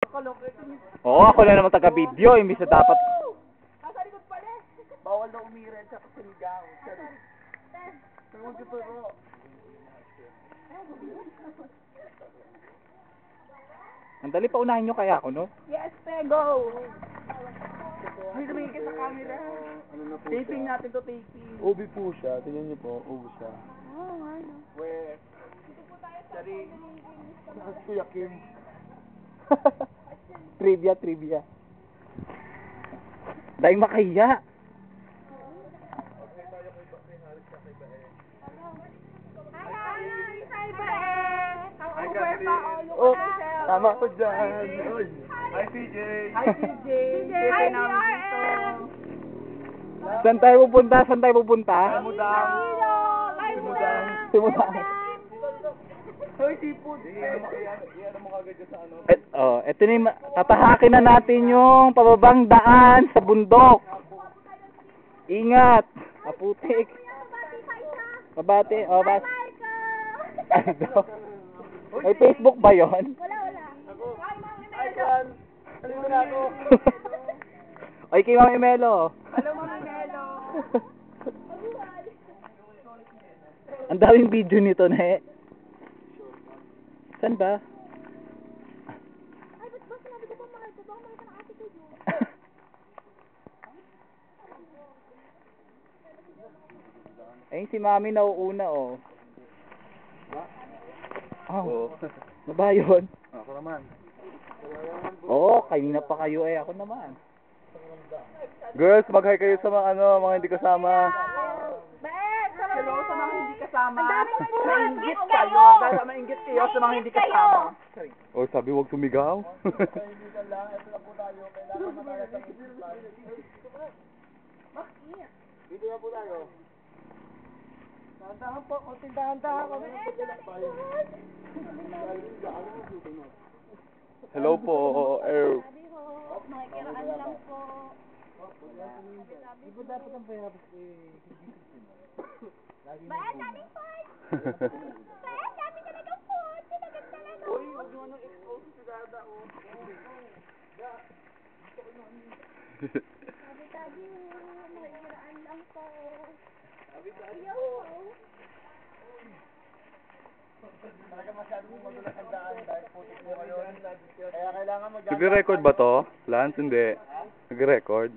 Oo, ako na naman taga-video. Imbis na dapat... Nasa likod pala. Bawal na umiran sa kasaligaw. Tawag ko pero. Ang dali pa unahin nyo kaya ako, no? Yes, te, go! Ay, tumingin ka sa camera. Ano na po Taping siya? natin to, taping. Ubi po siya. Tingnan niyo po. Ubi siya. Oo, nga, no. Where? Sorry. Lakas Kuya Kim. Trivia. Dahil makahiya. Oh, tama ko dyan. Uy. Hi, CJ. Hi, CJ. Hi, namin dito. Saan tayo pupunta? Simudang. Simudang. Hoy, seafood. Iyan mo kagad dyan sa ano. Ito na yung tatahakin na natin yung pababang daan sa bundok. Ingat. Maputik. Pabati. Bas. Ano? May Facebook ba yon? Hi, Jan. Halika na ako. Ay, kay Mami Melo. Hello, Mami Melo. Ang daming video nito, ne. Saan ba? Ay, ba't ba sinabi ko pa mahal ko? Baka mahal ka ng ate ko yun. Ayun si Mami nauuna, oh. Oh. Ano ba yun? Ako naman. Oo, kanina pa kayo ako naman. Girls, mag-hi kayo sa mga mga hindi kasama. Hello sa mga hindi kasama. Ang daming po. Mainggit Mainggit kayo. kayo. Dahil mainggit kayo sa mga hindi Mainggit kayo. kasama. Sorry. Oh, sabi wag sumigaw. Dito na po tayo. Dahan-dahan po. Kunting dahan-dahan kami. Hello po. Sabi ho, makikiraan lang po. Di ba dapat ang pahirapos Bayan, daming point! Bayan, dami talagang point! Talagang talaga. Uy, huwag mo nang expose si Dada, oh. Sabi-sabi ho, makikiraan lang po. Sabi-sabi Ayaw po. po. Talaga masyadong magulat ang daan dahil putik mo ngayon. Kaya kailangan mag- Nagre-record ba to? Lance, hindi. Nagre-record.